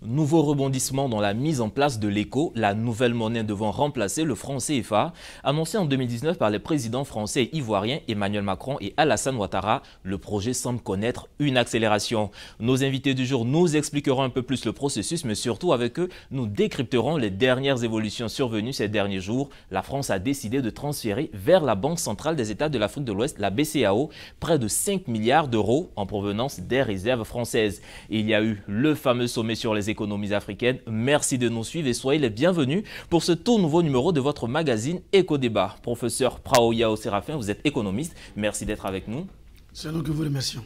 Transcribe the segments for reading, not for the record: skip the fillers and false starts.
Nouveau rebondissement dans la mise en place de l'éco, la nouvelle monnaie devant remplacer le franc CFA. Annoncé en 2019 par les présidents français et ivoiriens Emmanuel Macron et Alassane Ouattara, le projet semble connaître une accélération. Nos invités du jour nous expliqueront un peu plus le processus, mais surtout avec eux, nous décrypterons les dernières évolutions survenues ces derniers jours. La France a décidé de transférer vers la Banque centrale des États de l'Afrique de l'Ouest, la BCEAO, près de 5 milliards d'euros en provenance des réserves françaises. Et il y a eu le fameux sommet sur les économies africaines. Merci de nous suivre et soyez les bienvenus pour ce tout nouveau numéro de votre magazine Éco-Débat. Professeur Praoyao Séraphin, vous êtes économiste. Merci d'être avec nous. C'est nous que vous remercions.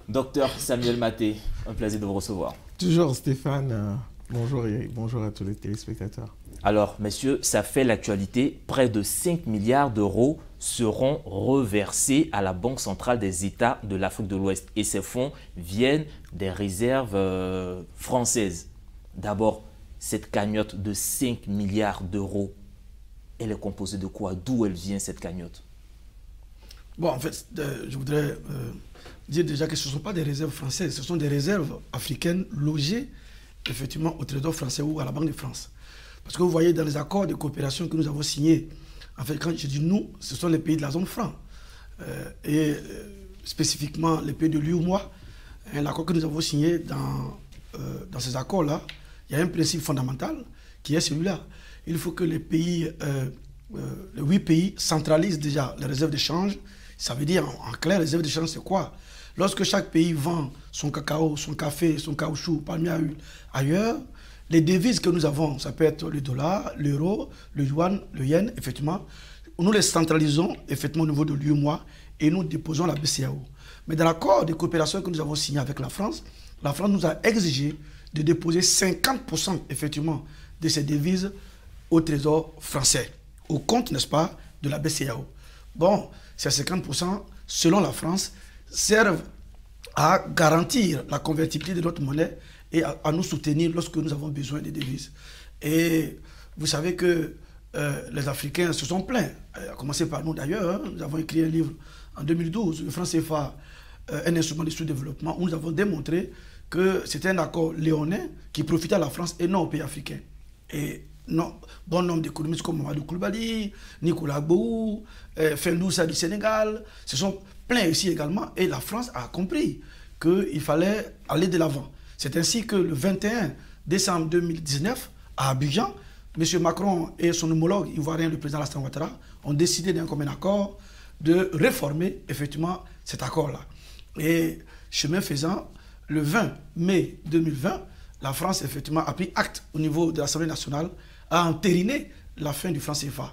Docteur Samuel Maté, un plaisir de vous recevoir. Toujours Stéphane, bonjour et bonjour à tous les téléspectateurs. Alors, messieurs, ça fait l'actualité. Près de 5 milliards d'euros seront reversés à la Banque centrale des États de l'Afrique de l'Ouest. Et ces fonds viennent des réserves françaises. D'abord, cette cagnotte de 5 milliards d'euros, elle est composée de quoi? D'où elle vient, cette cagnotte? Bon, en fait, je voudrais dire déjà que ce ne sont pas des réserves françaises, ce sont des réserves africaines logées effectivement au Trésor français ou à la Banque de France. Parce que vous voyez, dans les accords de coopération que nous avons signés, en fait, quand je dis nous, ce sont les pays de la zone franc. Spécifiquement les pays de l'UEMOA, l'accord que nous avons signé dans ces accords-là, il y a un principe fondamental qui est celui-là. Il faut que les pays, les 8 pays centralisent déjà les réserves de change. Ça veut dire, en clair, les réserves de change, c'est quoi? Lorsque chaque pays vend son cacao, son café, son caoutchouc, palmier à huile ailleurs, les devises que nous avons, ça peut être le dollar, l'euro, le yuan, le yen, effectivement, nous les centralisons effectivement au niveau de l'UEMOA et nous déposons la BCEAO. Mais dans l'accord de coopération que nous avons signé avec la France nous a exigé de déposer 50% effectivement de ces devises au Trésor français, au compte, n'est-ce pas, de la BCEAO. Bon, ces 50%, selon la France, servent à garantir la convertibilité de notre monnaie et à nous soutenir lorsque nous avons besoin de devises. Et vous savez que les Africains se sont plaints, à commencer par nous d'ailleurs. Nous avons écrit un livre en 2012, le franc CFA, un instrument de sous-développement, où nous avons démontré que c'était un accord léonin qui profitait à la France et non aux pays africains. Et non, bon nombre d'économistes comme Mamadou Koulibaly, Nicolas Gbou, Fendoussa du Sénégal, se sont plaints ici également et la France a compris qu'il fallait aller de l'avant. C'est ainsi que le 21 décembre 2019, à Abidjan, M. Macron et son homologue ivoirien, le président Alassane Ouattara, ont décidé d'un commun accord de réformer effectivement cet accord-là. Et chemin faisant, le 20 mai 2020, la France effectivement a pris acte au niveau de l'Assemblée nationale à entériner la fin du franc CFA.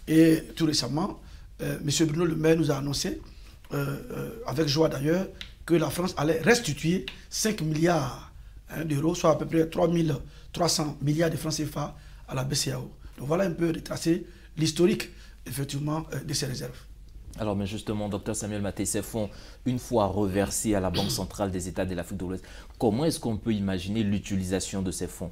Et tout récemment, M. Bruno Le Maire nous a annoncé, avec joie d'ailleurs, que la France allait restituer 5 milliards d'euros, soit à peu près 300 milliards de francs CFA à la BCEAO. Donc voilà un peu retracer l'historique effectivement de ces réserves. Alors, mais justement, docteur Samuel Maté, ces fonds, une fois reversés à la Banque centrale des États de l'Afrique de l'Ouest, comment est-ce qu'on peut imaginer l'utilisation de ces fonds?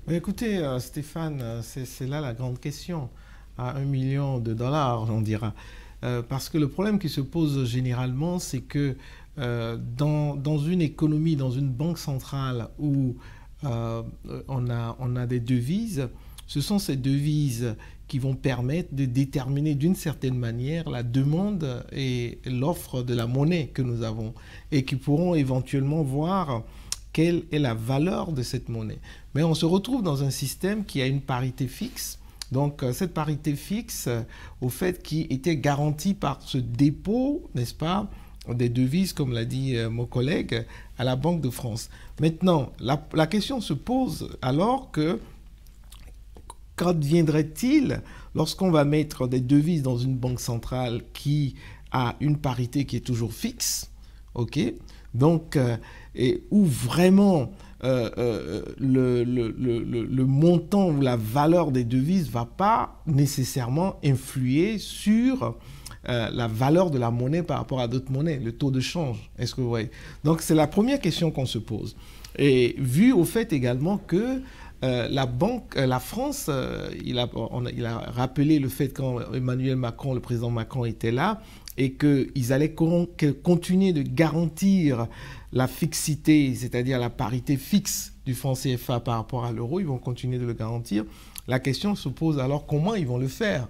Écoutez, Stéphane, c'est là la grande question. À 1 million de dollars, on dira. Parce que le problème qui se pose généralement, c'est que dans une économie, dans une banque centrale où on a des devises, ce sont ces devises qui vont permettre de déterminer d'une certaine manière la demande et l'offre de la monnaie que nous avons et qui pourront éventuellement voir quelle est la valeur de cette monnaie. Mais on se retrouve dans un système qui a une parité fixe. Donc cette parité fixe, au fait, qui était garantie par ce dépôt, n'est-ce pas, des devises, comme l'a dit mon collègue, à la Banque de France. Maintenant, la question se pose alors que qu'adviendrait-il lorsqu'on va mettre des devises dans une banque centrale qui a une parité qui est toujours fixe, ok? Donc, et où vraiment le montant ou la valeur des devises ne va pas nécessairement influer sur la valeur de la monnaie par rapport à d'autres monnaies, le taux de change. Est-ce que vous voyez? Donc, c'est la première question qu'on se pose. Et vu au fait également que la France, il a rappelé le fait quand Emmanuel Macron, le président Macron était là, et qu'ils allaient continuer de garantir la fixité, c'est-à-dire la parité fixe du franc CFA par rapport à l'euro, ils vont continuer de le garantir. La question se pose alors comment ils vont le faire,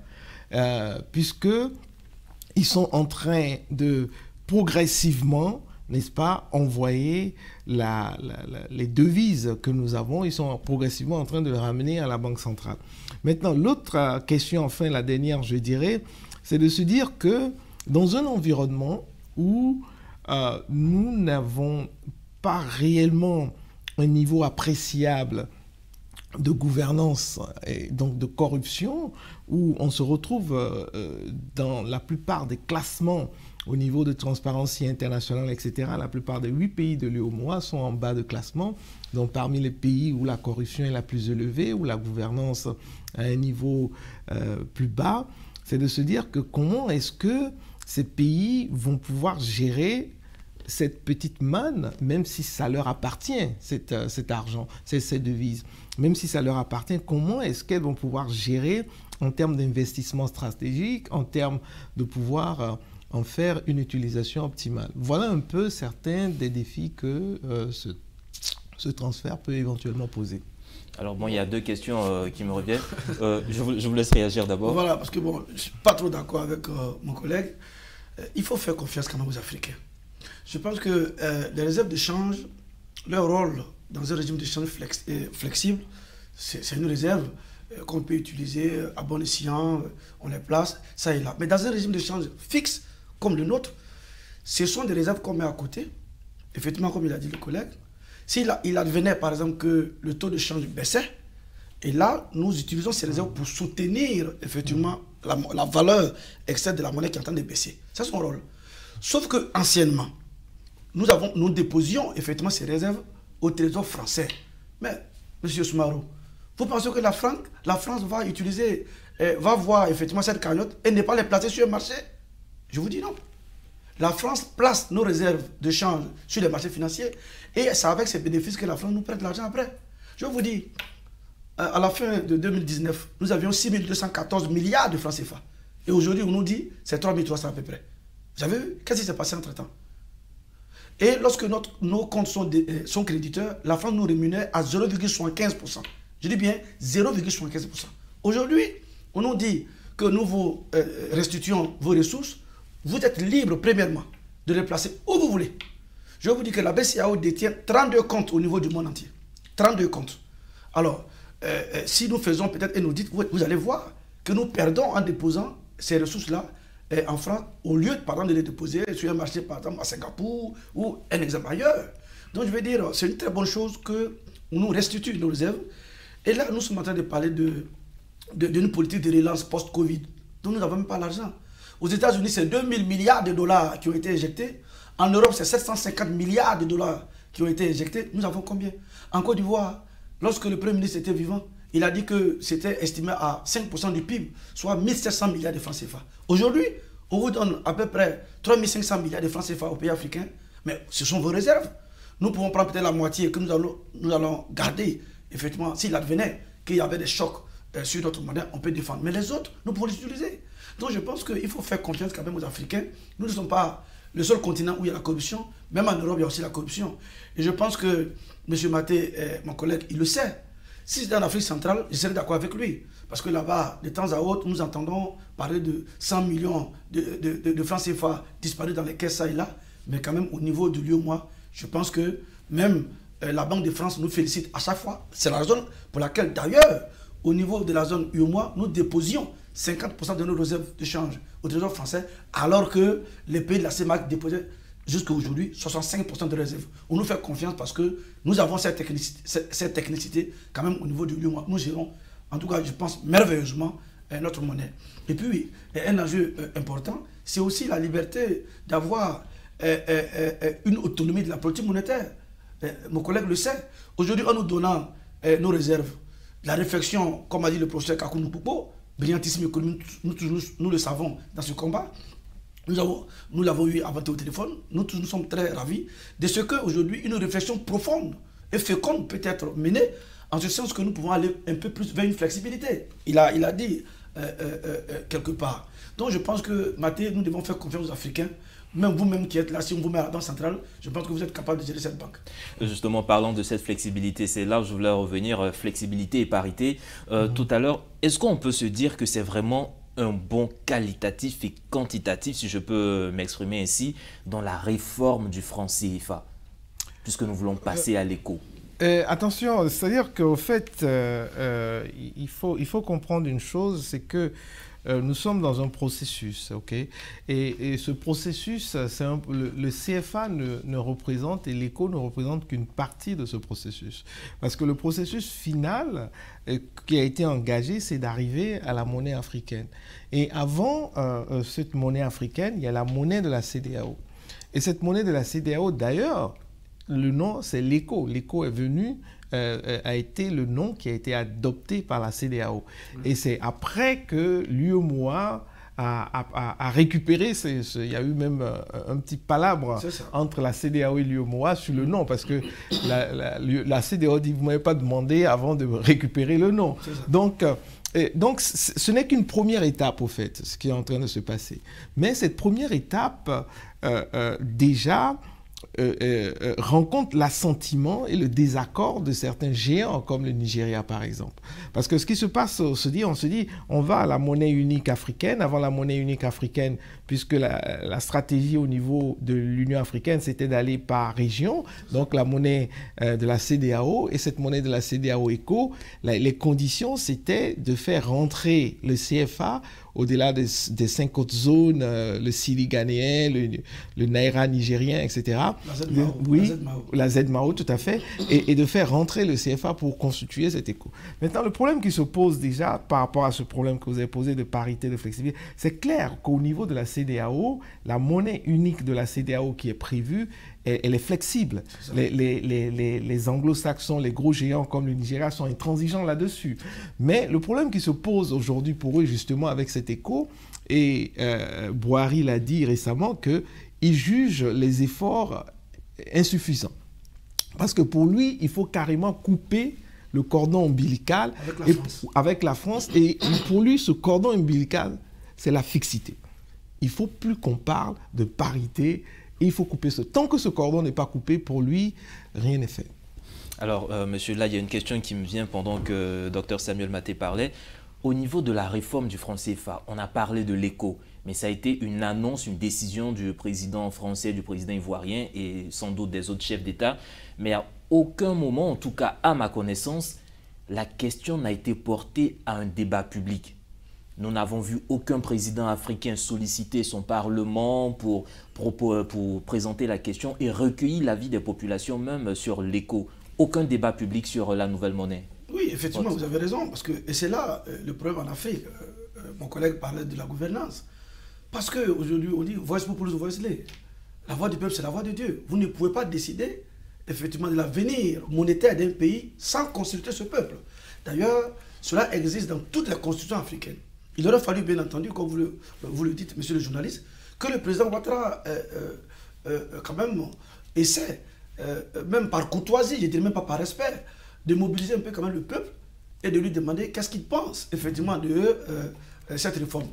puisqu'ils sont en train de progressivement, n'est-ce pas, envoyer les devises que nous avons, ils sont progressivement en train de les ramener à la Banque centrale. Maintenant, l'autre question, enfin la dernière, je dirais, c'est de se dire que dans un environnement où nous n'avons pas réellement un niveau appréciable de gouvernance et donc de corruption, où on se retrouve dans la plupart des classements au niveau de Transparency International, etc. La plupart des 8 pays de l'UEMOA sont en bas de classement, donc parmi les pays où la corruption est la plus élevée, où la gouvernance à un niveau plus bas, c'est de se dire que comment est-ce que ces pays vont pouvoir gérer cette petite manne, même si ça leur appartient, cet argent, ces devises, même si ça leur appartient, comment est-ce qu'elles vont pouvoir gérer en termes d'investissement stratégique, en termes de pouvoir en faire une utilisation optimale. Voilà un peu certains des défis que ce transfert peut éventuellement poser. Alors bon, il y a deux questions qui me reviennent. Je vous laisse réagir d'abord. Voilà, parce que bon, je ne suis pas trop d'accord avec mon collègue. Il faut faire confiance quand même aux Africains. Je pense que les réserves de change, leur rôle dans un régime de change flexible, c'est une réserve qu'on peut utiliser à bon escient, on les place, ça et là. Mais dans un régime de change fixe, comme le nôtre, ce sont des réserves qu'on met à côté. Effectivement, comme il a dit le collègue, s'il advenait par exemple que le taux de change baissait, et là, nous utilisons ces réserves pour soutenir effectivement la valeur externe de la monnaie qui est en train de baisser. C'est son rôle. Sauf que anciennement, nous déposions effectivement ces réserves au trésor français. Mais, M. Soumarou, vous pensez que la France va utiliser, va voir effectivement cette cagnotte et ne pas les placer sur le marché? Je vous dis non. La France place nos réserves de change sur les marchés financiers et c'est avec ces bénéfices que la France nous prête l'argent après. Je vous dis, à la fin de 2019, nous avions 6 214 milliards de francs CFA. Et aujourd'hui, on nous dit c'est 3 300 à peu près. Vous avez vu? Qu'est-ce qui s'est passé entre-temps? Et lorsque nos comptes sont créditeurs, la France nous rémunère à 0,75%. Je dis bien 0,75%. Aujourd'hui, on nous dit que nous vous restituons vos ressources. Vous êtes libre, premièrement, de les placer où vous voulez. Je vous dis que la BCEAO détient 32 comptes au niveau du monde entier. 32 comptes. Alors, si nous faisons peut-être un audit, vous allez voir que nous perdons en déposant ces ressources-là en France, au lieu, par exemple, de les déposer sur un marché, par exemple, à Singapour ou un exemple ailleurs. Donc, je veux dire, c'est une très bonne chose que nous restitue nos réserves. Et là, nous sommes en train de parler d'une politique de relance post-Covid, dont nous n'avons même pas l'argent. Aux États-Unis, c'est 2000 milliards de dollars qui ont été injectés. En Europe, c'est 750 milliards de dollars qui ont été injectés. Nous avons combien? En Côte d'Ivoire, lorsque le Premier ministre était vivant, il a dit que c'était estimé à 5% du PIB, soit 1700 milliards de francs CFA. Aujourd'hui, on vous donne à peu près 3500 milliards de francs CFA aux pays africains, mais ce sont vos réserves. Nous pouvons prendre peut-être la moitié que nous allons garder, effectivement, s'il advenait qu'il y avait des chocs sur notre monnaie, on peut défendre. Mais les autres, nous pouvons les utiliser. Donc je pense qu'il faut faire confiance quand même aux Africains. Nous ne sommes pas le seul continent où il y a la corruption. Même en Europe, il y a aussi la corruption. Et je pense que M. Maté, mon collègue, il le sait. Si c'était en Afrique centrale, je serais d'accord avec lui. Parce que là-bas, de temps à autre, nous entendons parler de 100 millions de francs CFA disparus dans les caisses, ça et là. Mais quand même, au niveau de l'UEMOA, je pense que même la Banque de France nous félicite à chaque fois. C'est la raison pour laquelle, d'ailleurs, au niveau de la zone UEMOA, nous déposions 50% de nos réserves de change au trésor français, alors que les pays de la CEMAC déposaient jusqu'à aujourd'hui 65% de réserves. On nous fait confiance parce que nous avons cette technicité quand même au niveau du l'UEMOA. Nous gérons, en tout cas, je pense, merveilleusement notre monnaie. Et puis, un enjeu important, c'est aussi la liberté d'avoir une autonomie de la politique monétaire. Mon collègue le sait. Aujourd'hui, en nous donnant nos réserves, la réflexion, comme a dit le professeur Kakoun Poupo, brillantissime économique, nous le savons dans ce combat. Nous l'avons eu avant au téléphone. Nous sommes très ravis de ce qu'aujourd'hui, une réflexion profonde et féconde peut être menée, en ce sens que nous pouvons aller un peu plus vers une flexibilité. Il a dit quelque part. Donc je pense que, Mathé, nous devons faire confiance aux Africains. Même vous-même qui êtes là, si on vous met à la Banque centrale, je pense que vous êtes capable de gérer cette banque. Justement, parlant de cette flexibilité, c'est là où je voulais revenir, flexibilité et parité. Tout à l'heure, est-ce qu'on peut se dire que c'est vraiment un bond qualitatif et quantitatif, si je peux m'exprimer ainsi, dans la réforme du franc CFA, puisque nous voulons passer à l'éco? Attention, c'est-à-dire qu'au fait, il faut comprendre une chose, c'est que nous sommes dans un processus, ok? Et ce processus, le CFA ne représente, et l'éco ne représente qu'une partie de ce processus. Parce que le processus final qui a été engagé, c'est d'arriver à la monnaie africaine. Et avant cette monnaie africaine, il y a la monnaie de la CEDEAO. Et cette monnaie de la CEDEAO, d'ailleurs, le nom, c'est l'éco. L'éco est venu, a été le nom qui a été adopté par la CEDEAO. Et c'est après que l'UEMOA a récupéré, il y a eu même un petit palabre entre la CEDEAO et l'UEMOA sur le nom, parce que la CEDEAO dit, vous ne m'avez pas demandé avant de récupérer le nom. Donc, ce n'est qu'une première étape, au fait, ce qui est en train de se passer. Mais cette première étape, déjà, rencontre l'assentiment et le désaccord de certains géants comme le Nigeria par exemple. Parce que ce qui se passe, on se dit, on va à la monnaie unique africaine. Avant la monnaie unique africaine, puisque la stratégie au niveau de l'Union africaine, c'était d'aller par région, donc la monnaie de la CEDEAO, et cette monnaie de la CEDEAO ECO, les conditions, c'était de faire rentrer le CFA au-delà des 5 autres zones, le Sili ghanéen, le Naira nigérien, etc. La ZMAO, tout à fait, et de faire rentrer le CFA pour constituer cet éco. Maintenant, le problème qui se pose déjà par rapport à ce problème que vous avez posé de parité, de flexibilité, c'est clair qu'au niveau de la CEDEAO, la monnaie unique de la CEDEAO qui est prévue, elle est flexible. Les anglo-saxons, les gros géants comme le Nigeria sont intransigeants là-dessus. Mais le problème qui se pose aujourd'hui pour eux, justement, avec cet éco, et Boari l'a dit récemment, qu'il juge les efforts insuffisants. Parce que pour lui, il faut carrément couper le cordon ombilical avec la France. Et pour lui, ce cordon ombilical, c'est la fixité. Il ne faut plus qu'on parle de parité. Et il faut couper ce. Tant que ce cordon n'est pas coupé, pour lui, rien n'est fait. Alors, monsieur, là, il y a une question qui me vient pendant que Dr Samuel Mathé parlait. Au niveau de la réforme du franc CFA, on a parlé de l'éco, mais ça a été une annonce, une décision du président français, du président ivoirien et sans doute des autres chefs d'État. Mais à aucun moment, en tout cas à ma connaissance, la question n'a été portée à un débat public. Nous n'avons vu aucun président africain solliciter son parlement pour présenter la question et recueillir l'avis des populations, même sur l'éco. Aucun débat public sur la nouvelle monnaie. Oui, effectivement, vous avez raison. Parce que, et c'est là le problème en Afrique. Mon collègue parlait de la gouvernance. Parce qu'aujourd'hui, on dit voice populus, voice lay. La voix du peuple, c'est la voix de Dieu. Vous ne pouvez pas décider, effectivement, de l'avenir monétaire d'un pays sans consulter ce peuple. D'ailleurs, cela existe dans toutes les constitutions africaines. Il aurait fallu, bien entendu, comme vous le dites, monsieur le journaliste, que le président Ouattara, quand même, essaie, même par courtoisie, je ne dirais même pas par respect, de mobiliser un peu quand même le peuple et de lui demander qu'est-ce qu'il pense, effectivement, de cette réforme.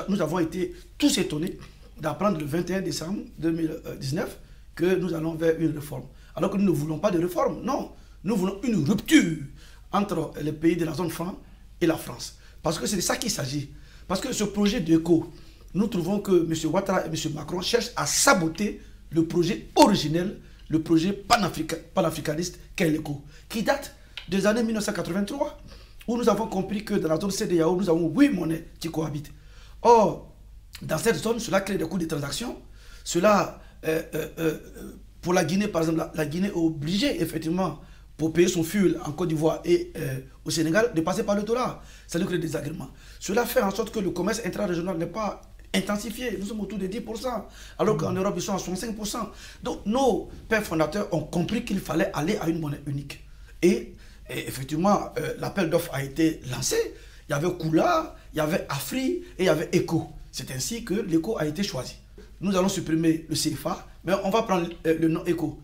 Nous avons été tous étonnés d'apprendre le 21 décembre 2019 que nous allons vers une réforme. Alors que nous ne voulons pas de réforme, non. Nous voulons une rupture entre les pays de la zone franc et la France. Parce que c'est de ça qu'il s'agit. Parce que ce projet d'éco, nous trouvons que M. Ouattara et M. Macron cherchent à saboter le projet originel, le projet panafricaniste qu'est l'éco, qui date des années 1983, où nous avons compris que dans la zone CEDEAO, nous avons 8 monnaies qui cohabitent. Or, dans cette zone, cela crée des coûts de transaction. Cela, pour la Guinée, par exemple, la Guinée est obligée, effectivement, pour payer son fuel en Côte d'Ivoire et au Sénégal, de passer par le dollar. Ça nous crée des désagréments. Cela fait en sorte que le commerce intra-régional n'est pas intensifié. Nous sommes autour de 10%, alors qu'en Europe, ils sont à 65%. Donc, nos pères fondateurs ont compris qu'il fallait aller à une monnaie unique. Et effectivement, l'appel d'offres a été lancé. Il y avait Kula, il y avait Afri et il y avait ECO. C'est ainsi que l'ECO a été choisi. Nous allons supprimer le CFA, mais on va prendre le nom ECO.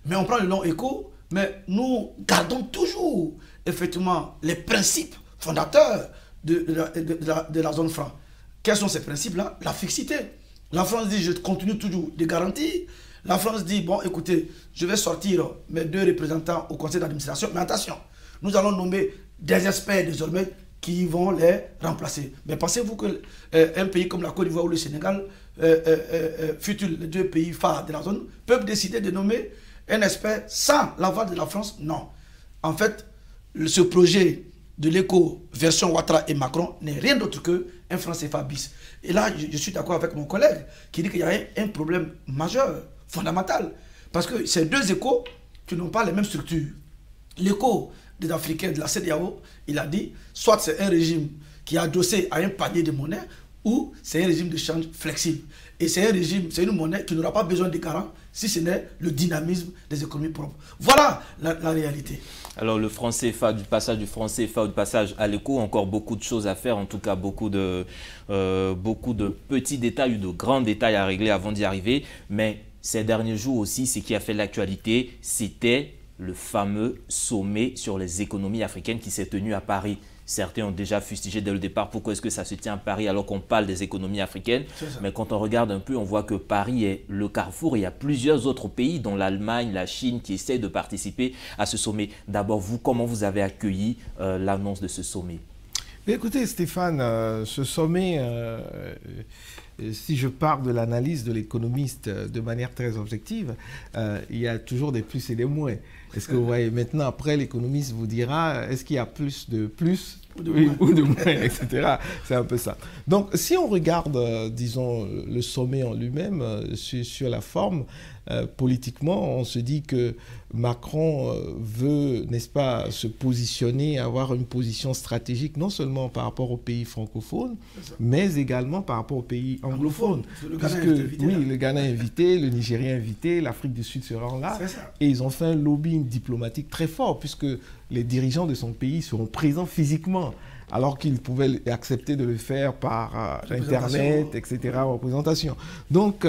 Mais on prend le nom ECO, mais nous gardons toujours, effectivement, les principes fondateurs de la zone franc. Quels sont ces principes-là? La fixité. La France dit, je continue toujours de garantir. La France dit, bon, écoutez, je vais sortir mes 2 représentants au conseil d'administration, mais attention, nous allons nommer des experts désormais qui vont les remplacer. Mais pensez-vous qu'un pays comme la Côte d'Ivoire ou le Sénégal, futurs les 2 pays phares de la zone, peuvent décider de nommer un expert sans l'aval de la France? Non. En fait, ce projet de l'éco version Ouattara et Macron n'est rien d'autre qu'un franc CFA bis. Et là, je suis d'accord avec mon collègue qui dit qu'il y a un problème majeur, fondamental. Parce que ces 2 échos qui n'ont pas les mêmes structures. L'écho des Africains de la CEDEAO, il a dit, soit c'est un régime qui est adossé à un panier de monnaie, ou c'est un régime de change flexible. Et c'est un régime, c'est une monnaie qui n'aura pas besoin de garant si ce n'est le dynamisme des économies propres. Voilà la réalité. Alors le franc CFA, du passage du franc CFA au passage à l'éco, encore beaucoup de choses à faire, en tout cas beaucoup de petits détails ou de grands détails à régler avant d'y arriver. Mais ces derniers jours aussi, ce qui a fait l'actualité, c'était le fameux sommet sur les économies africaines qui s'est tenu à Paris. Certains ont déjà fustigé dès le départ pourquoi est-ce que ça se tient à Paris alors qu'on parle des économies africaines. Mais quand on regarde un peu, on voit que Paris est le carrefour. Il y a plusieurs autres pays, dont l'Allemagne, la Chine, qui essaient de participer à ce sommet. D'abord, vous, comment vous avez accueilli l'annonce de ce sommet? Écoutez Stéphane, ce sommet, si je pars de l'analyse de l'économiste de manière très objective, il y a toujours des plus et des moins. Est-ce que vous voyez, maintenant, après, l'économiste vous dira, est-ce qu'il y a plus ou de moins, etc. C'est un peu ça. Donc, si on regarde, disons, le sommet en lui-même, sur la forme, politiquement, on se dit que Macron veut, n'est-ce pas, se positionner, avoir une position stratégique, non seulement par rapport aux pays francophones, mais également par rapport aux pays anglophones. Le Ghana est invité, le Nigeria est invité, l'Afrique du Sud sera là. Et ils ont fait un lobbying diplomatique très fort, puisque les dirigeants de son pays seront présents physiquement, alors qu'ils pouvaient accepter de le faire par Internet, etc., représentation. Donc,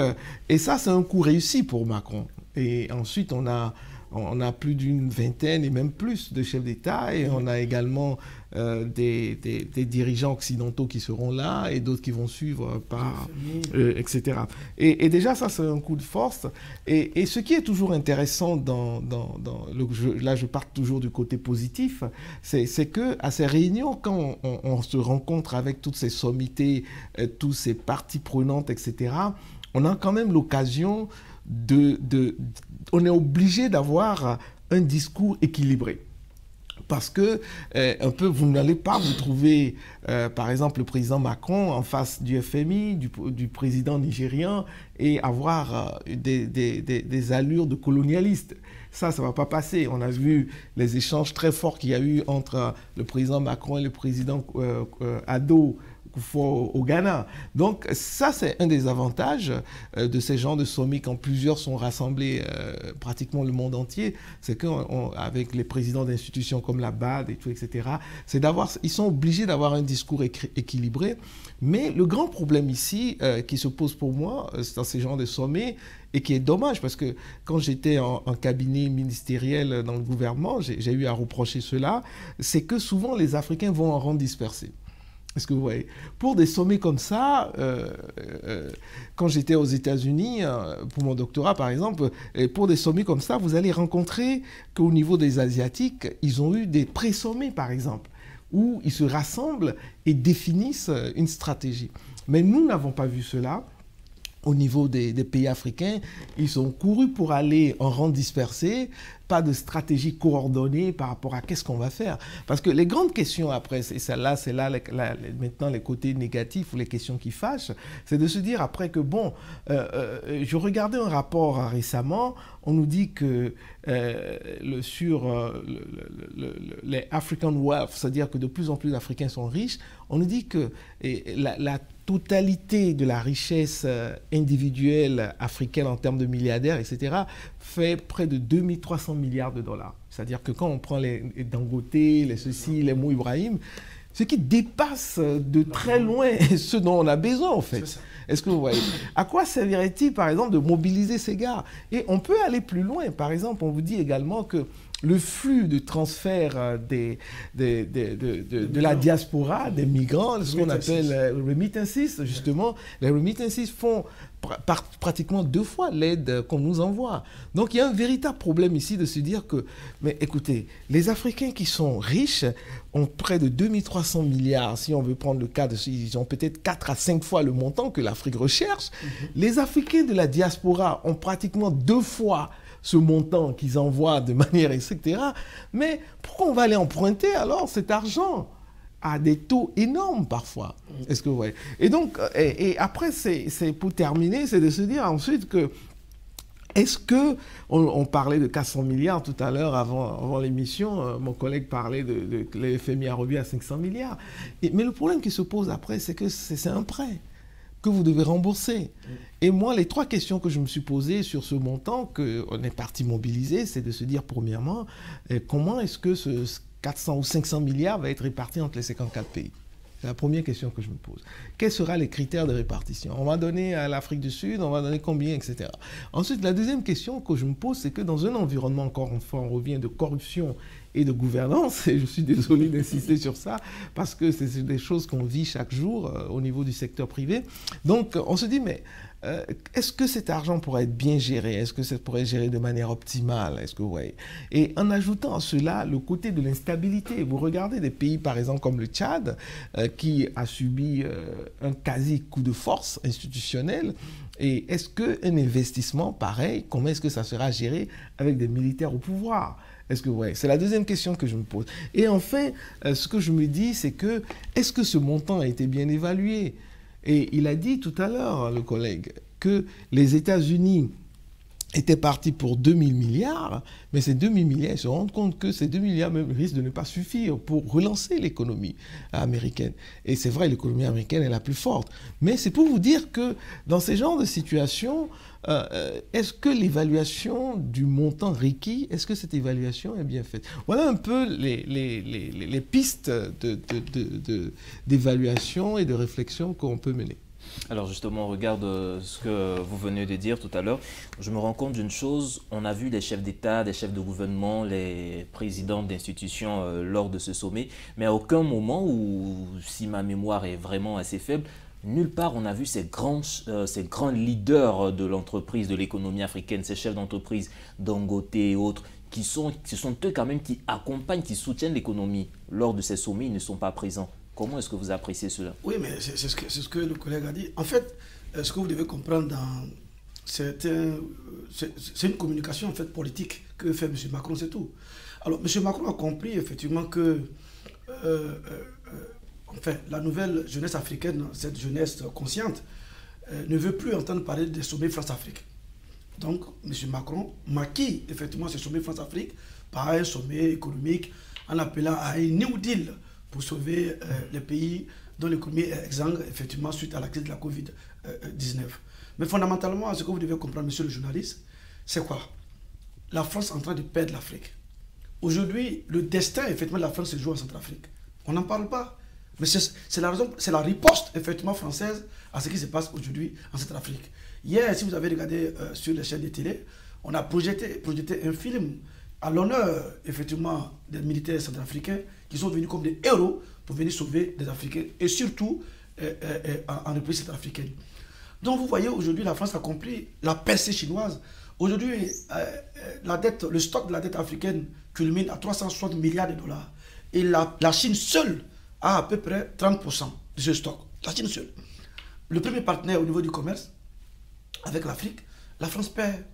et ça, c'est un coup réussi pour Macron. Et ensuite, on a plus d'une vingtaine et même plus de chefs d'État, et on a également des dirigeants occidentaux qui seront là et d'autres qui vont suivre etc. Et déjà, ça, c'est un coup de force. Et ce qui est toujours intéressant là, je pars toujours du côté positif, c'est qu'à ces réunions, quand on se rencontre avec toutes ces sommités, tous ces parties prenantes, etc., on a quand même l'occasion on est obligé d'avoir un discours équilibré. Parce que, vous n'allez pas vous trouver, par exemple, le président Macron en face du FMI, du président nigérian, et avoir des allures de colonialistes. Ça ne va pas passer. On a vu les échanges très forts qu'il y a eu entre le président Macron et le président Addo au Ghana. Donc ça, c'est un des avantages de ces genres de sommets quand plusieurs sont rassemblés, pratiquement le monde entier, c'est qu'avec les présidents d'institutions comme la BAD et tout, etc., ils sont obligés d'avoir un discours équilibré. Mais le grand problème ici qui se pose pour moi dans ces genres de sommets, et qui est dommage, parce que quand j'étais en cabinet ministériel dans le gouvernement, j'ai eu à reprocher cela, c'est que souvent les Africains vont en rang dispersé. Est-ce que vous voyez? Pour des sommets comme ça, quand j'étais aux États-Unis, pour mon doctorat par exemple, pour des sommets comme ça, vous allez rencontrer qu'au niveau des Asiatiques, ils ont eu des pré-sommets par exemple, où ils se rassemblent et définissent une stratégie. Mais nous n'avons pas vu cela. Au niveau des pays africains, ils ont couru pour aller en rang dispersé, pas de stratégie coordonnée par rapport à qu'est-ce qu'on va faire. Parce que les grandes questions après, c'est là maintenant les côtés négatifs ou les questions qui fâchent, c'est de se dire après que bon, je regardais un rapport récemment, on nous dit que sur les African wealth, c'est-à-dire que de plus en plus d'Africains sont riches, on nous dit que la totalité de la richesse individuelle africaine en termes de milliardaires, etc., fait près de 2300 milliards de dollars. C'est-à-dire que quand on prend les Dangote, les ceci, les Mou Ibrahim, ce qui dépasse de très loin ce dont on a besoin, en fait. Est-ce que vous voyez? À quoi servirait-il, par exemple, de mobiliser ces gars? Et on peut aller plus loin. Par exemple, on vous dit également que le flux de transfert de la diaspora, des migrants, ce qu'on appelle remittances, justement. Les remittances font pratiquement 2 fois l'aide qu'on nous envoie. Donc il y a un véritable problème ici de se dire que, mais écoutez, les Africains qui sont riches ont près de 2300 milliards, si on veut prendre le cas de ceux, ils ont peut-être 4 à 5 fois le montant que l'Afrique recherche. Les Africains de la diaspora ont pratiquement 2 fois ce montant qu'ils envoient de manière, etc. Mais pourquoi on va aller emprunter alors cet argent à des taux énormes parfois? Est-ce que vous voyez? Et donc, et après, c'est pour terminer, c'est de se dire ensuite que est-ce que, on parlait de 400 milliards tout à l'heure avant l'émission, mon collègue parlait de le FMI a revu à 500 milliards. Mais le problème qui se pose après, c'est que c'est un prêt que vous devez rembourser. Et moi, les 3 questions que je me suis posées sur ce montant qu'on est parti mobiliser, c'est de se dire, premièrement, comment est-ce que ce 400 ou 500 milliards va être réparti entre les 54 pays? C'est la première question que je me pose. Quels seront les critères de répartition? On va donner à l'Afrique du Sud, on va donner combien, etc. Ensuite, la deuxième question que je me pose, c'est que dans un environnement, encore une fois, on revient de corruption et de gouvernance, et je suis désolé d'insister sur ça, parce que c'est des choses qu'on vit chaque jour au niveau du secteur privé. Donc, on se dit, mais est-ce que cet argent pourrait être bien géré? Est-ce que ça pourrait être géré de manière optimale? Est-ce que vous voyez? Et en ajoutant à cela le côté de l'instabilité. Vous regardez des pays, par exemple, comme le Tchad, qui a subi un quasi coup de force institutionnel. Et est-ce qu'un investissement pareil, comment est-ce que ça sera géré avec des militaires au pouvoir? Est-ce que vous voyez? C'est la deuxième question que je me pose. Et enfin, ce que je me dis, c'est que est-ce que ce montant a été bien évalué? Et il a dit tout à l'heure, le collègue, que les États-Unis étaient partis pour 2000 milliards, mais ces 2000 milliards, ils se rendent compte que ces 2 milliards même risquent de ne pas suffire pour relancer l'économie américaine. Et c'est vrai, l'économie américaine est la plus forte. Mais c'est pour vous dire que dans ces genres de situations, est-ce que l'évaluation du montant requis, est-ce que cette évaluation est bien faite? Voilà un peu les pistes d'évaluation et de réflexion qu'on peut mener. Alors justement, regarde ce que vous venez de dire tout à l'heure. Je me rends compte d'une chose, on a vu les chefs d'État, des chefs de gouvernement, les présidents d'institutions lors de ce sommet, mais à aucun moment, ou si ma mémoire est vraiment assez faible, nulle part on a vu ces grands leaders de l'entreprise, de l'économie africaine, ces chefs d'entreprise, Dangote et autres, ce sont eux quand même qui accompagnent, qui soutiennent l'économie. Lors de ces sommets, ils ne sont pas présents. Comment est-ce que vous appréciez cela? Oui, mais c'est ce que le collègue a dit. En fait, ce que vous devez comprendre, c'est une communication en fait, politique que fait M. Macron, c'est tout. Alors, M. Macron a compris effectivement que enfin, la nouvelle jeunesse africaine, cette jeunesse consciente, ne veut plus entendre parler des sommets France-Afrique. Donc, M. Macron maquille effectivement ce sommet France-Afrique par un sommet économique en appelant à un New Deal pour sauver les pays dont l'économie est exsangue, effectivement, suite à la crise de la Covid-19. Mais fondamentalement, ce que vous devez comprendre, monsieur le journaliste, c'est quoi? La France est en train de perdre l'Afrique. Aujourd'hui, le destin, effectivement, de la France se joue en Centrafrique. On n'en parle pas. Mais c'est la raison, c'est la riposte, effectivement, française à ce qui se passe aujourd'hui en Centrafrique. Hier, si vous avez regardé sur les chaînes de télé, on a projeté un film à l'honneur, effectivement, des militaires centrafricains qui sont venus comme des héros pour venir sauver des Africains et surtout en République centrafricaine. Donc vous voyez, aujourd'hui, la France a compris la percée chinoise. Aujourd'hui, le stock de la dette africaine culmine à 360 milliards de dollars. Et la Chine seule a à peu près 30% de ce stock. La Chine seule. Le premier partenaire au niveau du commerce avec l'Afrique, la France perd.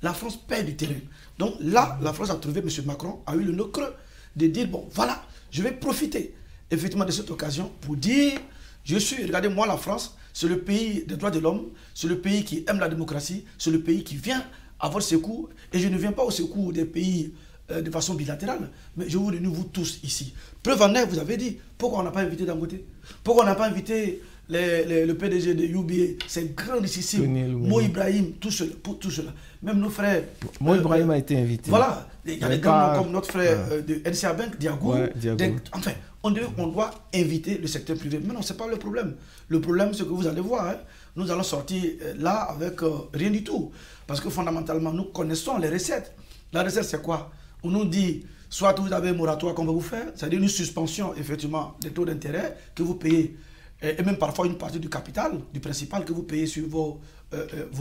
La France perd du terrain. Donc là, la France a trouvé, M. Macron a eu le nœud creux de dire, bon, voilà, je vais profiter effectivement de cette occasion pour dire, regardez, moi, la France, c'est le pays des droits de l'homme, c'est le pays qui aime la démocratie, c'est le pays qui vient à votre secours, et je ne viens pas au secours des pays de façon bilatérale, mais je vous réunis vous tous ici. Preuve en est, vous avez dit, pourquoi on n'a pas invité Dangote? Pourquoi on n'a pas invité le PDG de UBA, c'est grand richissime, Mo Ibrahim, tout cela. Même nos frères... Mo Ibrahim a été invité. Voilà, il y a des grands noms comme notre frère de NCA Bank, Diago. Ouais, Diago. Enfin, on doit inviter le secteur privé. Mais non, ce n'est pas le problème. Le problème, c'est que vous allez voir, hein, nous allons sortir là avec rien du tout. Parce que fondamentalement, nous connaissons les recettes. La recette, c'est quoi? on nous dit, soit vous avez un moratoire qu'on va vous faire, c'est-à-dire une suspension, effectivement, des taux d'intérêt que vous payez, et même parfois une partie du capital, du principal que vous payez sur vos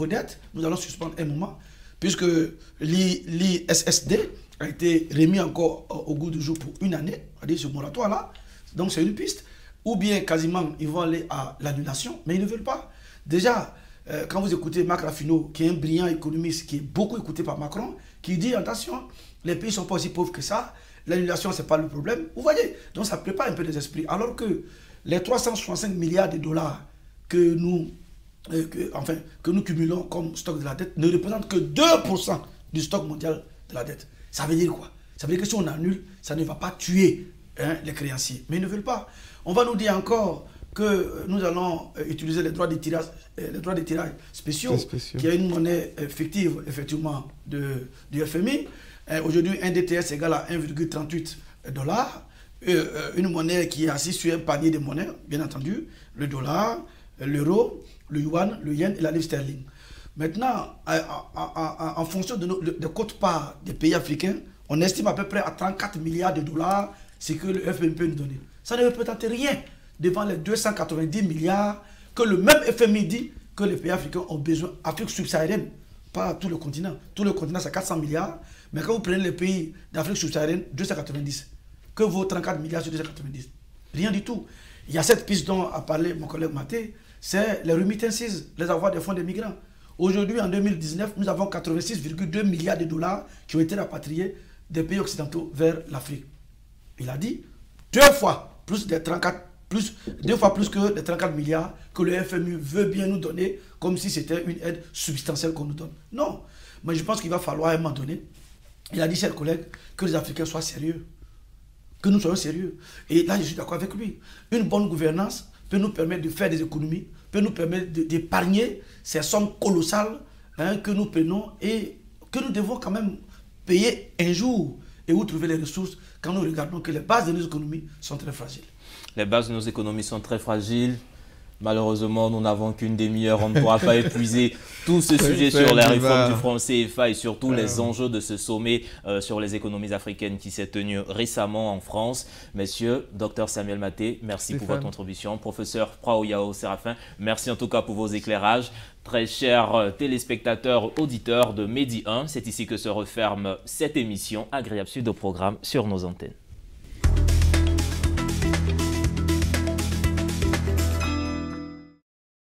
dettes. Nous allons suspendre un moment, puisque l'ISSD a été remis encore au goût du jour pour une année, c'est-à-dire ce moratoire-là. Donc c'est une piste. Ou bien quasiment, ils vont aller à l'annulation, mais ils ne veulent pas. Déjà, quand vous écoutez Marc Raffineau, qui est un brillant économiste, qui est beaucoup écouté par Macron, qui dit, attention, les pays ne sont pas aussi pauvres que ça, l'annulation, ce n'est pas le problème. Vous voyez, donc ça prépare un peu les esprits. Alors que les 365 milliards de dollars que nous cumulons comme stock de la dette ne représentent que 2% du stock mondial de la dette. Ça veut dire quoi? Ça veut dire que si on annule, ça ne va pas tuer les créanciers. Mais ils ne veulent pas. On va nous dire encore que nous allons utiliser les droits de tirage spéciaux, qui est une monnaie fictive, effectivement, du FMI. Aujourd'hui, un DTS égale à 1,38 $. Une monnaie qui est assise sur un panier de monnaies, bien entendu, le dollar, l'euro, le yuan, le yen et la livre sterling. Maintenant, en fonction de quote-part des pays africains, on estime à peu près à 34 milliards de dollars ce que le FMI peut nous donner. Ça ne représente rien devant les 290 milliards que le même FMI dit que les pays africains ont besoin. Afrique subsaharienne, pas tout le continent. Tout le continent, c'est 400 milliards. Mais quand vous prenez les pays d'Afrique subsaharienne, 290. Que vaut 34 milliards sur 290? Rien du tout. Il y a cette piste dont a parlé mon collègue Maté, c'est les remittances, les avoirs des fonds des migrants. Aujourd'hui, en 2019, nous avons 86,2 milliards de dollars qui ont été rapatriés des pays occidentaux vers l'Afrique. Il a dit deux fois plus que les 34 milliards que le FMI veut bien nous donner, comme si c'était une aide substantielle qu'on nous donne. Non, mais je pense qu'il va falloir à un moment donné, il a dit, chers collègues, que les Africains soient sérieux, que nous soyons sérieux. Et là, je suis d'accord avec lui. Une bonne gouvernance peut nous permettre de faire des économies, peut nous permettre d'épargner ces sommes colossales que nous prenons et que nous devons quand même payer un jour. Et où trouver les ressources quand nous regardons que les bases de nos économies sont très fragiles. Les bases de nos économies sont très fragiles. Malheureusement, nous n'avons qu'une demi-heure. On ne pourra pas épuiser tout ce sujet sur la réforme du franc CFA et surtout les enjeux de ce sommet sur les économies africaines qui s'est tenu récemment en France. Messieurs, Dr Samuel Maté, merci pour votre contribution. Professeur Praoyao Séraphin, merci en tout cas pour vos éclairages. Très chers téléspectateurs, auditeurs de Medi 1, c'est ici que se referme cette émission. Agréable suite de programme sur nos antennes.